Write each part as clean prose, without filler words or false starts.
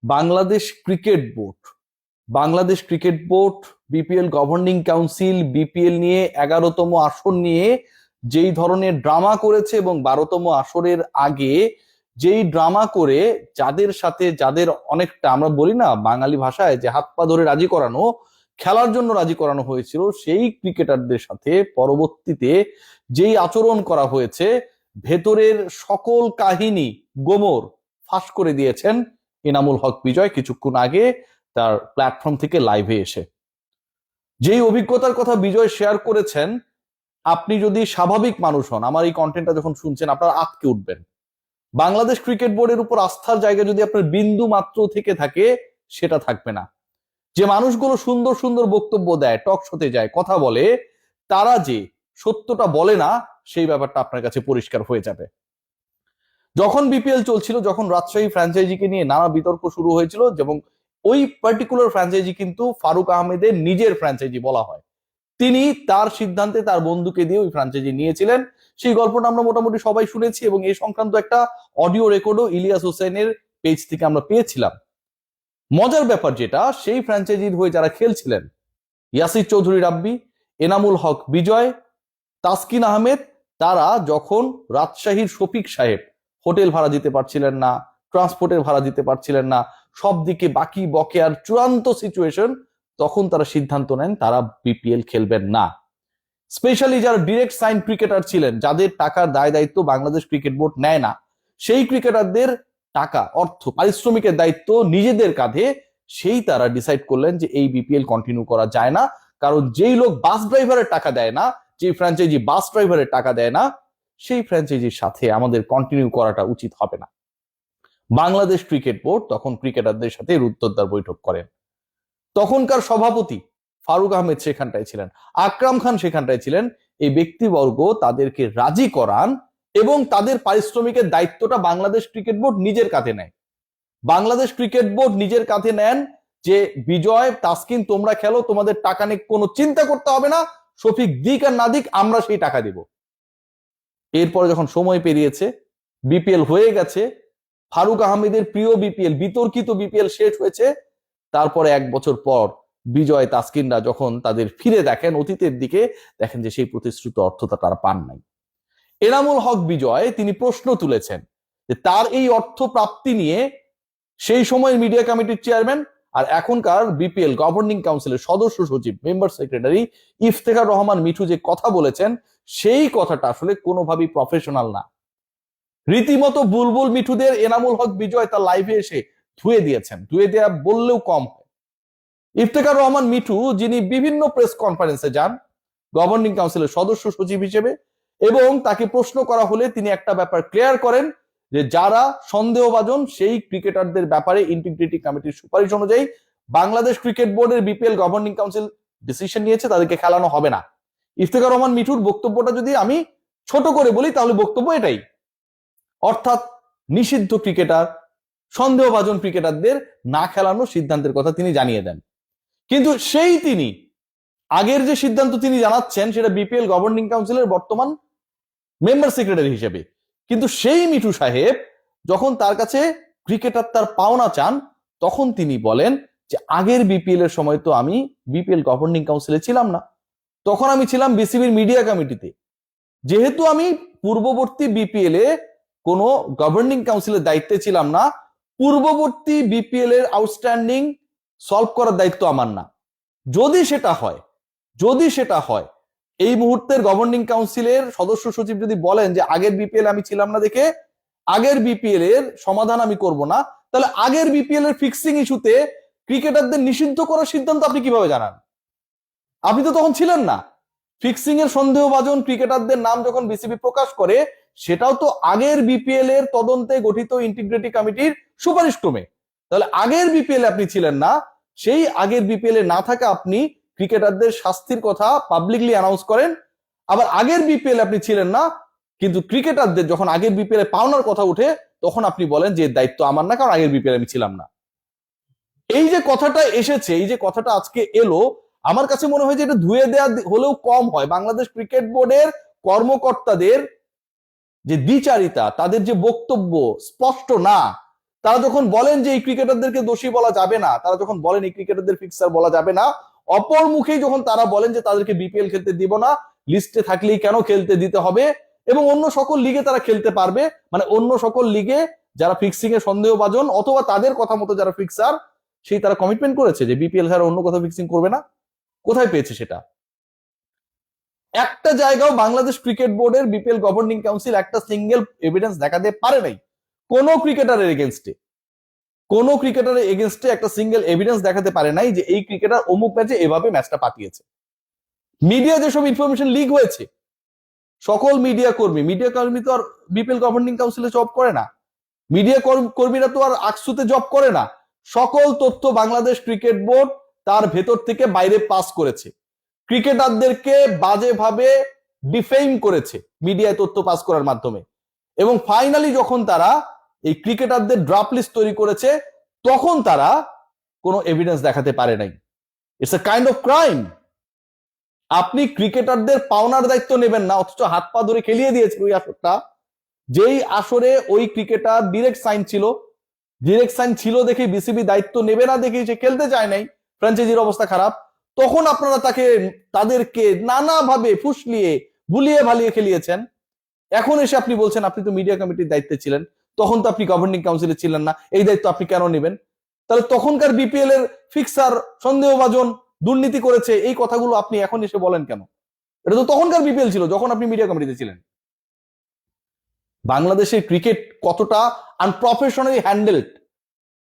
Bangladesh cricket board Bangladesh cricket board BPL governing council BPL নিয়ে 11তম আসর নিয়ে যেই ধরনের ড্রামা করেছে এবং 12তম আসরের আগে যেই ড্রামা করে যাদের সাথে যাদের অনেকটা আমরা বলি না বাঙালি ভাষায় যে হাত পা ধরে রাজি করানো, খেলার জন্য রাজি করানো হয়েছিল, সেই ক্রিকেটারদের সাথে পরবর্তীতে যেই আচরণ করা হয়েছে, ভেতরের সকল কাহিনী গোমর ফাঁস করে দিয়েছেন এনামুল হক বিজয় কিছুক্ষণ আগে তার প্ল্যাটফর্ম থেকে লাইভে এসে। যেই অভিজ্ঞতার কথা বিজয় শেয়ার করেছেন, আপনি যদি স্বাভাবিক মানুষ হন, আমার এই কন্টেন্টটা যখন শুনছেন আপনারা আটকে উঠবেন। বাংলাদেশ ক্রিকেট বোর্ডের উপর আস্থার জায়গা যদি আপনার বিন্দু মাত্র থেকে থাকে, সেটা থাকবে না। যে মানুষগুলো সুন্দর সুন্দর বক্তব্য দেয়, টক শোতে যায়, কথা বলে, তারা যে সত্যটা বলে না, সেই ব্যাপারটা আপনার কাছে পরিষ্কার হয়ে যাবে। যখন বিপিএল চলছিল, যখন রাজশাহী ফ্র্যাঞ্চাইজিকে নিয়ে নানা বিতর্ক শুরু হয়েছিল, এবং ওই পার্টিকুলার ফ্র্যাঞ্চাইজি কিন্তু ফারুক আহমেদের নিজের ফ্র্যাঞ্চাইজি বলা হয়, তিনি তার সিদ্ধান্তে তার বন্ধুকে দিয়ে ওই ফ্র্যাঞ্চাইজি নিয়েছিলেন। সেই গল্পটা আমরা মোটামুটি সবাই শুনেছি এবং এই সংক্রান্ত একটা অডিও রেকর্ডও ইলিয়াস হোসেনের পেজ থেকে আমরা পেয়েছিলাম। মজার ব্যাপার যেটা, সেই ফ্র্যাঞ্চাইজির হয়ে যারা খেলছিলেন, ইয়াসির চৌধুরী রাব্বি, এনামুল হক বিজয়, তাসকিন আহমেদ, তারা যখন রাজশাহীর শফিক সাহেব হোটেল ভাড়া দিতে পারছিলেন না, ট্রান্সপোর্টের ভাড়া দিতে পারছিলেন না, সব দিকে বাকি বকেয়ার চূড়ান্ত সিচুয়েশন, তখন তারা সিদ্ধান্ত নেন তারা বিপিএল খেলবেন না। স্পেশালি যারা ডিরেক্ট সাইন ক্রিকেটার ছিলেন, যাদের টাকার দায় দায়িত্ব বাংলাদেশ ক্রিকেট বোর্ড নেয় না, সেই ক্রিকেটারদের টাকা, অর্থ, পারিশ্রমিকের দায়িত্ব নিজেদের কাঁধে, সেই তারা ডিসাইড করলেন যে এই বিপিএল কন্টিনিউ করা যায় না। কারণ যেই লোক বাস ড্রাইভারের টাকা দেয় না, যে ফ্র্যাঞ্চাইজি বাস ড্রাইভারের টাকা দেয় না, সেই ফ্র্যাঞ্চাইজির সাথে আমাদের কন্টিনিউ করাটা উচিত হবে না। বাংলাদেশ ক্রিকেট বোর্ড তখন ক্রিকেটারদের সাথে রুদ্ধদ্বার বৈঠক করেন। তখনকার সভাপতি ফারুক আহমেদ সেখানটায় ছিলেন, আকরাম খান সেখানটায় ছিলেন। এই ব্যক্তিবর্গ তাদেরকে রাজি করান এবং তাদের পারিশ্রমিকের দায়িত্বটা বাংলাদেশ ক্রিকেট বোর্ড নিজের কাঁধে নেয়। বাংলাদেশ ক্রিকেট বোর্ড নিজের কাঁধে নেন যে বিজয়, তাসকিন, তোমরা খেলো, তোমাদের টাকা নিয়ে কোনো চিন্তা করতে হবে না, শফিক দিক আর না দিক আমরা সেই টাকা দেব। এরপরে যখন সময় পেরিয়েছে, বিপিএল হয়ে গেছে, ফারুক আহমেদের প্রিয় বিপিএল, বিতর্কিত বিপিএল শেষ হয়েছে, তারপরে 1 বছর পর বিজয়, তাসকিনরা যখন তাদের ফিরে দেখেন অতীতের দিকে, দেখেন যে সেই প্রতিশ্রুত অর্থটা তারা পান নাই। এনামুল হক বিজয় তিনি প্রশ্ন তুলেছেন যে তার এই অর্থ প্রাপ্তি নিয়ে সেই সময়ের মিডিয়া কমিটির চেয়ারম্যান আর এখনকার বিপিএল গভর্নিং কাউন্সিলের সদস্য সচিব, মেম্বার সেক্রেটারি ইফতেখার রহমান মিঠু যে কথা বলেছেন, সেই কথাটা আসলে কোনোভাবেই প্রফেশনাল না। রীতিমতো বুলবুল মিঠুদের এনামুল হক বিজয় তার লাইভে এসে ধুয়ে দিয়েছেন, ধুয়ে দেয়া বললেও কম হয়। ইফতেখার রহমান মিঠু, যিনি বিভিন্ন প্রেস কনফারেন্সে যান গভর্নিং কাউন্সিলের সদস্য সচিব হিসেবে, এবং তাকে প্রশ্ন করা হলে তিনি একটা ব্যাপার ক্লিয়ার করেন যে যারা সন্দেহভাজন সেই ক্রিকেটারদের ব্যাপারে ইন্টিগ্রিটি কমিটির সুপারিশ অনুযায়ী বাংলাদেশ ক্রিকেট বোর্ডের বিপিএল গভর্নিং কাউন্সিল ডিসিশন নিয়েছে, তাদেরকে খেলানো হবে না। ইফতেখার রহমান মিঠুর বক্তব্যটা যদি আমি ছোট করে বলি, তাহলে বক্তব্য এটাই, অর্থাৎ নিষিদ্ধ ক্রিকেটার, সন্দেহভাজন ক্রিকেটারদের না খেলানোর সিদ্ধান্তের কথা তিনি জানিয়ে দেন। কিন্তু সেই তিনি আগের যে সিদ্ধান্ত তিনি জানাচ্ছেন, সেটা বিপিএল গভর্নিং কাউন্সিলের বর্তমান মেম্বার সেক্রেটারি হিসেবে। কিন্তু সেই মিঠু সাহেব যখন তার কাছে ক্রিকেটার তার পাওনা চান, তখন তিনি বলেন যে আগের বিপিএল এর সময় তো আমি বিপিএল গভর্নিং কাউন্সিলে ছিলাম না, তখন আমি ছিলাম বিসিবির মিডিয়া কমিটিতে। যেহেতু আমি পূর্ববর্তী বিপিএল এ কোনো গভর্নিং কাউন্সিলের দায়িত্বে ছিলাম না, পূর্ববর্তী বিপিএল এর আউটস্ট্যান্ডিং সলভ করার দায়িত্ব আমার না। যদি সেটা হয় এই মুহূর্তের গভর্নিং কাউন্সিলের সদস্য সচিব যদি বলেন যে আগের বিপিএল আমি ছিলাম না দেখে আগের বিপিএল এর সমাধান আমি করব না, তাহলে আগের বিপিএল এর ফিক্সিং ইস্যুতে ক্রিকেটারদের নিষিদ্ধ করার সিদ্ধান্ত আপনি কিভাবে জানান? আপনি তো তখন ছিলেন না। ফিক্সিং এর সন্দেহভাজন ক্রিকেটারদের নাম যখন বিসিবি প্রকাশ করে, সেটাও তো আগের বিপিএল এর তদন্তে গঠিত ইন্টিগ্রিটি কমিটির সুপারিশ ক্রমে। তাহলে আগের বিপিএল আপনি ছিলেন না, সেই আগের বিপিএল এ না থাকা আপনি ক্রিকেটারদের শাস্তির কথা পাবলিকলি অ্যানাউন্স করেন। আবার আগের বিপিএল আপনি ছিলেন না, কিন্তু ক্রিকেটারদের যখন আগের বিপিএল এ পাওনার কথা উঠে, তখন আপনি বলেন যে দায়িত্ব আমার না, কারণ আগের বিপিএল আমি ছিলাম না। এই যে কথাটা এসেছে, এই যে কথাটা আজকে এলো, আমার কাছে মনে হয় যে এটা ধুয়ে দেয়া হলেও কম হয়। বাংলাদেশ ক্রিকেট বোর্ডের কর্মকর্তাদের যে দ্বিচারিতা, তাদের যে বক্তব্য স্পষ্ট না, তারা যখন বলেন যে এই ক্রিকেটারদেরকে দোষী বলা যাবে না, তারা যখন বলেন এই ক্রিকেটারদের ফিক্সার বলা যাবে না, অপর মুখেই যখন তারা বলেন যে তাদেরকে বিপিএল খেলতে দিব না, লিস্টে থাকলেই কেন খেলতে দিতে হবে, এবং অন্য সকল লিগে তারা খেলতে পারবে, মানে অন্য সকল লিগে যারা ফিক্সিং এ সন্দেহভাজন অথবা তাদের কথা মতো যারা ফিক্সার, সেই তারা কমিটমেন্ট করেছে যে বিপিএল ছাড়া অন্য কোথাও ফিক্সিং করবে না। কোথায় পেয়েছে সেটা? একটা জায়গাও বাংলাদেশ ক্রিকেট বোর্ডের বিপিএল গভর্নিং কাউন্সিল একটা সিঙ্গেল এভিডেন্স দেখাতে পারে নাই কোন ক্রিকেটারের এগেনস্টে, কোন ক্রিকেটারের এগেনস্টে একটা সিঙ্গেল এভিডেন্স দেখাতে পারে নাই যে এই ক্রিকেটার অমুক ম্যাচে এভাবে ম্যাচটা পাঠিয়েছে। মিডিয়া যেসব ইনফরমেশন লিক হয়েছে, সকল মিডিয়া কর্মী তো আর বিপিএল গভর্নিং কাউন্সিলে জব করে না, মিডিয়া কর্মীরা তো আর আকসুতে জব করে না। সকল তথ্য বাংলাদেশ ক্রিকেট বোর্ড তার ভেতর থেকে বাইরে পাস করেছে, ক্রিকেটারদেরকে বাজেভাবে ডিফেম করেছে মিডিয়ায় তথ্য পাস করার মাধ্যমে, এবং ফাইনালি যখন তারা এই ক্রিকেটারদের ড্রাফট লিস্ট তৈরি করেছে তখন তারা কোনো এভিডেন্স দেখাতে পারে নাই। It's a kind of crime. আপনি ক্রিকেটারদের পাওনার দায়িত্ব নেবেন না, অথচ হাত পা ধরে খেলিয়ে দিয়েছে ওই আসরটা, যেই আসরে ওই ক্রিকেটার ডিরেক্ট সাইন ছিল দেখে বিসিবি দায়িত্ব নেবে না দেখে সে খেলতে চায় নাই, ফ্র্যাঞ্চাইজির অবস্থা খারাপ, তখন আপনারা তাদেরকে নানাভাবে ফুসলিয়ে ভুলিয়ে ভালিয়ে খেলিয়েছেন। এখন এসে আপনি বলছেন আপনি তো মিডিয়া কমিটির দায়িত্বে ছিলেন, তখন তো আপনি গভর্নিং কাউন্সিলে ছিলেন না, এই দায়িত্ব আপনি কেন নেবেন? তাহলে তখনকার বিপিএল এর ফিক্সার সন্দেহভাজন দুর্নীতি করেছে এই কথাগুলো আপনি এখন এসে বলেন কেন? এটা তো তখনকার বিপিএল ছিল যখন আপনি মিডিয়া কমিটিতে ছিলেন। বাংলাদেশের ক্রিকেট কতটা আনপ্রফেশনালি হ্যান্ডেলড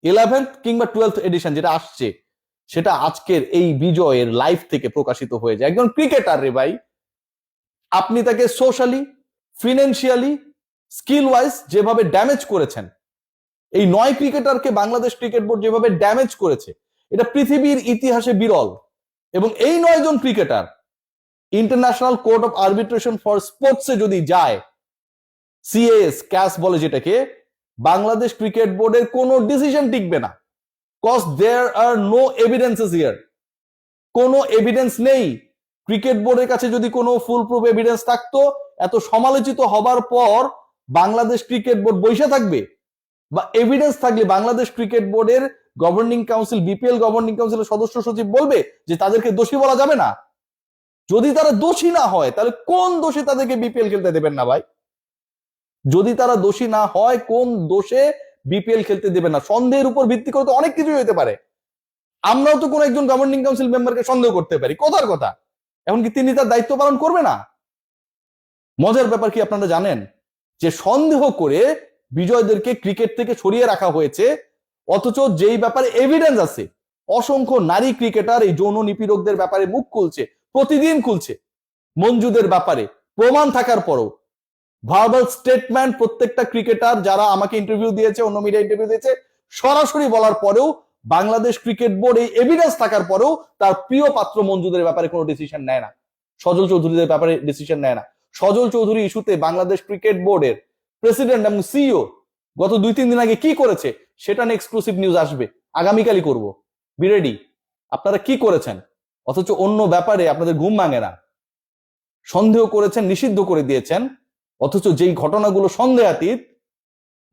11th কিংবা 12th এডিশন যেটা আসছে, সেটা আজকের এই বিজয়ের লাইভ থেকে প্রকাশিত হয়ে যায়। একজন ক্রিকেটার রে ভাই, আপনি তাকে সোশ্যালি, ফিনান্সিয়ালি, স্কিল ওয়াইজ যেভাবে ড্যামেজ করেছেন, এই 9 ক্রিকেটারকে বাংলাদেশ ক্রিকেট বোর্ড যেভাবে ড্যামেজ করেছে, এটা পৃথিবীর ইতিহাসে বিরল। এবং এই 9 জন cricketer international court of arbitration for স্পোর্টসে যদি যায়, সিএএস ক্যাস বলে যেটাকে, বাংলাদেশ ক্রিকেট বোর্ডের কোনো ডিসিশন টিকবে না, cause there are no evidences here. কোনো এভিডেন্স নেই। ক্রিকেট বোর্ডের কাছে যদি কোনো ফুল প্রুফ এভিডেন্স থাকতো, এত সমালোচিত হবার পর বাংলাদেশ ক্রিকেট বোর্ড বৈশা থাকবে? বা এভিডেন্স থাকলে বাংলাদেশ ক্রিকেট বোর্ডের গভর্নিং কাউন্সিল, বিপিএল গভর্নিং কাউন্সিলের সদস্য সচিব বলবে যে তাদেরকে দোষী বলা যাবে না? যদি তারা দোষী না হয় তাহলে কোন দোষে তাদেরকে বিপিএল খেলতে দেবেন না ভাই? যদি তারা দোষী না হয় কোন দোষে বিপিএল খেলতে দেবেন না? সন্দেহের উপর ভিত্তি করে তো অনেক কিছুই হতে পারে। আমরাও তো কোন একজন গভর্নিং কাউন্সিল মেম্বারকে সন্দেহ করতে পারি, কথার কথা। এখন কি তিনি তার দায়িত্ব পালন করবে না? মজার ব্যাপার কি আপনারা জানেন যে সন্দেহ করে বিজয়দেরকে ক্রিকেট থেকে সরিয়ে রাখা হয়েছে, অথচ যেই ব্যাপারে এভিডেন্স আছে, অসংখ্য নারী ক্রিকেটার এই যৌন নিপীড়কদের ব্যাপারে মুখ খুলছে, প্রতিদিন খুলছে, মঞ্জুদের ব্যাপারে প্রমাণ থাকার পরও ভার্বাল স্টেটমেন্ট প্রত্যেকটা ক্রিকেটার যারা আমাকে ইন্টারভিউ দিয়েছে, অন্য মিডিয়া ইন্টারভিউ দিয়েছে, সরাসরি বলার পরেও বাংলাদেশ ক্রিকেট বোর্ড এই এভিডেন্স থাকার পরেও তার প্রিয় পাত্র মঞ্জুদের ব্যাপারে কোনো ডিসিশন নেয় না, সজল চৌধুরীদের ব্যাপারে ডিসিশন নেয় না। সজল চৌধুরী ইস্যুতে বাংলাদেশ ক্রিকেট বোর্ডের প্রেসিডেন্ট এবং সিইও গত 2-3 দিন আগে কি করেছে সেটা নিয়ে এক্সক্লুসিভ নিউজ আসবে, আগামীকালই করব, বি রেডি। আপনারা কি করেছেন, অথচ অন্য ব্যাপারে আপনাদের ঘুম ভাঙে না। সন্দেহ করেছেন, নিষিদ্ধ করে দিয়েছেন, অথচ যেই ঘটনাগুলো সন্দেহাতীত,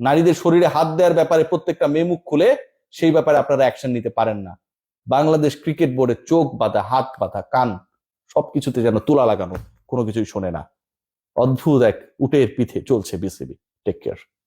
নারীদের শরীরে হাত দেওয়ার ব্যাপারে প্রত্যেকটা মেয়ে মুখ খুলে, সেই ব্যাপারে আপনারা অ্যাকশন নিতে পারেন না। বাংলাদেশ ক্রিকেট বোর্ডের চোখ বাঁধা, হাত বাঁধা, কান সবকিছুতে যেন তুলা লাগানো, কোনো কিছুই শোনে না। অদ্ভুত এক উটের পিঠে চলছে বিসিবি। Take care.